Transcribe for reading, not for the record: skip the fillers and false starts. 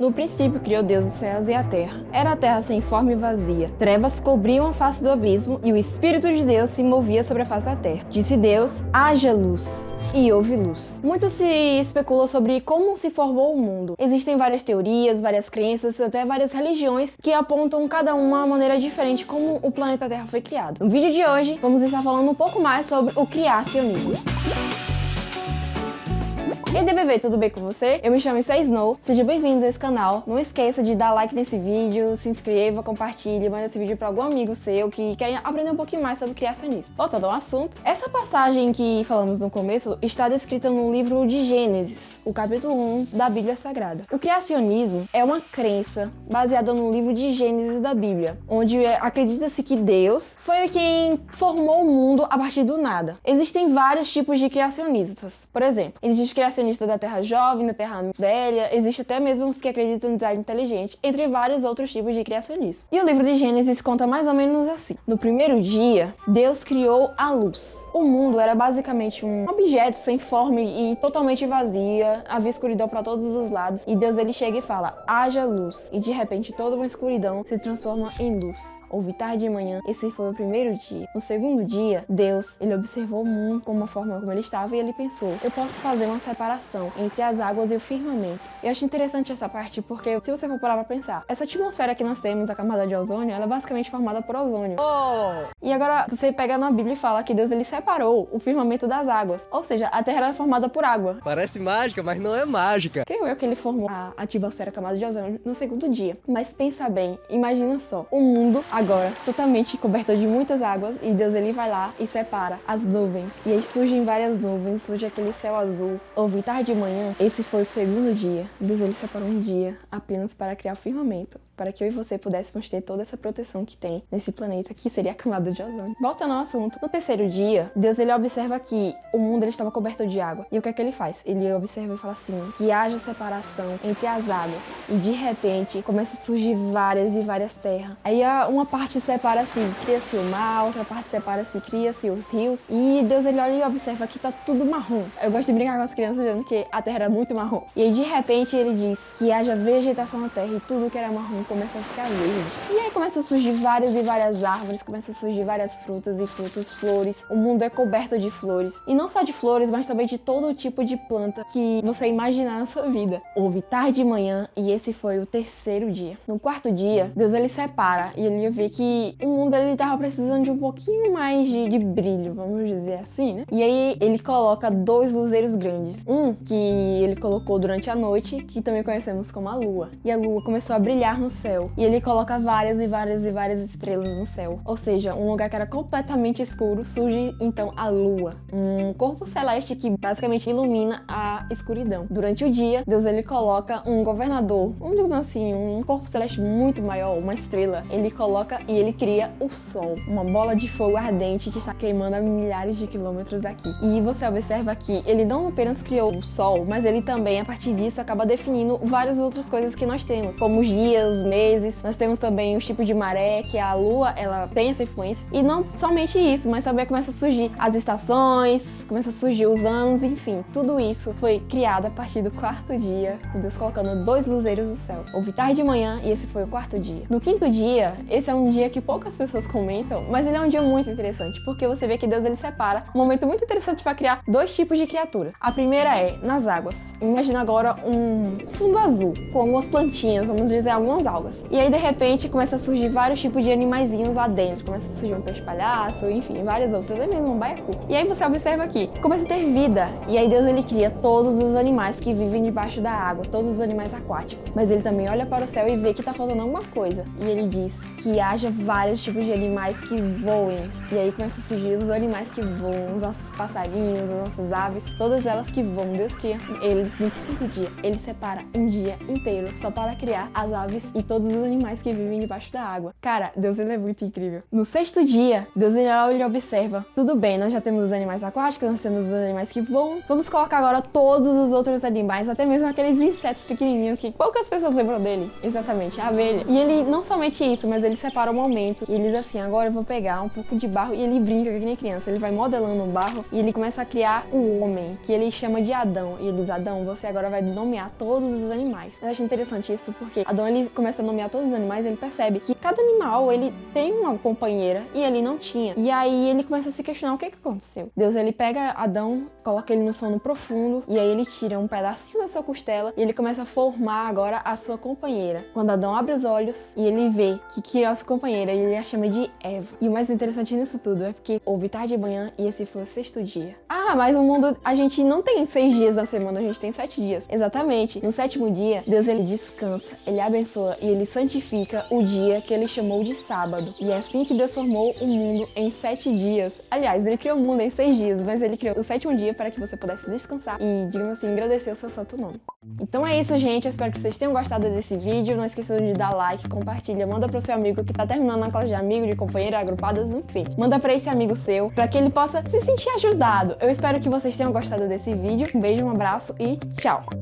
No princípio criou Deus os céus e a terra. Era a terra sem forma e vazia. Trevas cobriam a face do abismo e o Espírito de Deus se movia sobre a face da terra. Disse Deus: haja luz. E houve luz. Muito se especulou sobre como se formou o mundo. Existem várias teorias, várias crenças, até várias religiões que apontam cada uma maneira diferente como o planeta Terra foi criado. No vídeo de hoje, vamos estar falando um pouco mais sobre o criacionismo. E aí, DBV, tudo bem com você? Eu me chamo Snow, sejam bem-vindos a esse canal. Não esqueça de dar like nesse vídeo, se inscreva, compartilhe, manda esse vídeo para algum amigo seu que quer aprender um pouquinho mais sobre criacionismo. Voltando ao assunto, essa passagem que falamos no começo está descrita no livro de Gênesis, o capítulo 1 da Bíblia Sagrada. O criacionismo é uma crença baseada no livro de Gênesis da Bíblia, onde acredita-se que Deus foi quem formou o mundo a partir do nada. Existem vários tipos de criacionistas. Por exemplo, existe criacionista da Terra Jovem, da Terra Velha, existe até mesmo os que acreditam no design inteligente, entre vários outros tipos de criacionismo. E o livro de Gênesis conta mais ou menos assim. No primeiro dia, Deus criou a luz. O mundo era basicamente um objeto sem forma e totalmente vazia, havia escuridão para todos os lados, e Deus ele chega e fala: haja luz. E de repente toda uma escuridão se transforma em luz. Houve tarde e manhã, esse foi o primeiro dia. No segundo dia, Deus ele observou o mundo como a forma como ele estava e ele pensou: eu posso fazer uma separação entre as águas e o firmamento. Eu acho interessante essa parte porque, se você for parar pra pensar, essa atmosfera que nós temos, a camada de ozônio, ela é basicamente formada por ozônio. E agora, você pega na Bíblia e fala que Deus ele separou o firmamento das águas. Ou seja, a Terra era formada por água. Parece mágica, mas não é mágica. Creio eu que ele formou a atmosfera, a camada de ozônio, no segundo dia. Mas pensa bem, imagina só, o mundo agora totalmente coberto de muitas águas e Deus ele vai lá e separa as nuvens. E aí surgem várias nuvens, surge aquele céu azul. Houve tarde de manhã, esse foi o segundo dia. Deus ele separou um dia apenas para criar o firmamento, para que eu e você pudéssemos ter toda essa proteção que tem nesse planeta, que seria a camada de ozônio. Voltando ao assunto, no terceiro dia, Deus ele observa que o mundo ele estava coberto de água. E o que é que ele faz? Ele observa e fala assim: que haja separação entre as águas. E de repente, começa a surgir várias e várias terras. Aí uma parte separa-se, cria-se o mar, outra parte separa-se, cria-se os rios. E Deus ele olha e observa que tá tudo marrom. Eu gosto de brincar com as crianças dizendo que a terra era muito marrom. E aí de repente ele diz que haja vegetação na terra e tudo que era marrom começa a ficar verde. E aí começa a surgir várias e várias árvores, começa a surgir várias frutas e frutos, flores. O mundo é coberto de flores. E não só de flores, mas também de todo tipo de planta que você imaginar na sua vida. Houve tarde e manhã e esse foi o terceiro dia. No quarto dia, Deus ele separa e ele vê que o mundo ele tava precisando de um pouquinho mais de brilho, vamos dizer assim, né? E aí ele coloca dois luzeiros grandes. Um que ele colocou durante a noite, que também conhecemos como a lua. E a lua começou a brilhar no céu. E ele coloca várias e várias e várias estrelas no céu. Ou seja, um lugar que era completamente escuro, surge então a lua. Um corpo celeste que basicamente ilumina a escuridão. Durante o dia, Deus ele coloca um governador, digamos assim, um corpo celeste muito maior, uma estrela. Ele coloca e ele cria o sol. Uma bola de fogo ardente que está queimando a milhares de quilômetros daqui. E você observa que ele não apenas criou o sol, mas ele também, a partir disso, acaba definindo várias outras coisas que nós temos, como os dias, os meses. Nós temos também os tipos de maré, que a lua, ela tem essa influência. E não somente isso, mas também começa a surgir as estações, começa a surgir os anos, enfim. Tudo isso foi criado a partir do quarto dia, com Deus colocando dois luzeiros no céu. Houve tarde e manhã e esse foi o quarto dia. No quinto dia, esse é um dia que poucas pessoas comentam, mas ele é um dia muito interessante, porque você vê que Deus ele separa um momento muito interessante para criar dois tipos de criatura. A primeira é nas águas. Imagina agora um fundo azul, com algumas plantinhas, vamos dizer, algumas algas. E aí, de repente, começa a surgir vários tipos de animaizinhos lá dentro. Começa a surgir um peixe-palhaço, enfim, vários outros, até mesmo um baiacu. E aí você observa aqui, começa a ter vida. E aí Deus, ele cria todos os animais que vivem debaixo da água, todos os animais aquáticos. Mas ele também olha para o céu e vê que tá faltando alguma coisa. E ele diz que haja vários tipos de animais que voem. E aí começa a surgir os animais que voam, os nossos passarinhos, as nossas aves, todas elas que voam. Deus cria eles no quinto dia. Ele separa um dia inteiro só para criar as aves e todos os animais que vivem debaixo da água. Cara, Deus ele é muito incrível. No sexto dia, Deus ele observa: tudo bem, nós já temos os animais aquáticos, nós temos os animais que voam. Vamos colocar agora todos os outros animais, até mesmo aqueles insetos pequenininhos que poucas pessoas lembram dele. Exatamente, a abelha. E ele, não somente isso, mas ele separa o momento. E ele diz assim: agora eu vou pegar um pouco de barro. E ele brinca que nem criança. Ele vai modelando o barro e ele começa a criar o homem, que ele chama de de Adão e ele diz: Adão, você agora vai nomear todos os animais. Eu acho interessante isso porque Adão, ele começa a nomear todos os animais e ele percebe que cada animal, ele tem uma companheira e ele não tinha. E aí ele começa a se questionar o que aconteceu. Deus, ele pega Adão, coloca ele no sono profundo e aí ele tira um pedacinho da sua costela e ele começa a formar agora a sua companheira. Quando Adão abre os olhos e ele vê que criou a sua companheira, ele a chama de Eva. E o mais interessante nisso tudo é porque houve tarde e manhã e esse foi o 6º dia. Ah, mas o mundo, a gente não tem 6 dias na semana, a gente tem 7 dias. Exatamente. No 7º dia, Deus, ele descansa, ele abençoa e ele santifica o dia que ele chamou de sábado. E é assim que Deus formou o mundo em 7 dias. Aliás, ele criou o mundo em 6 dias, mas ele criou o 7º dia para que você pudesse descansar e, digamos assim, agradecer o seu santo nome. Então é isso, gente. Eu espero que vocês tenham gostado desse vídeo. Não esqueçam de dar like, compartilha, manda pro seu amigo que tá terminando na classe de amigo, de companheira, agrupadas, enfim. Manda pra esse amigo seu, pra que ele possa se sentir ajudado. Eu espero que vocês tenham gostado desse vídeo. Um beijo, um abraço e tchau!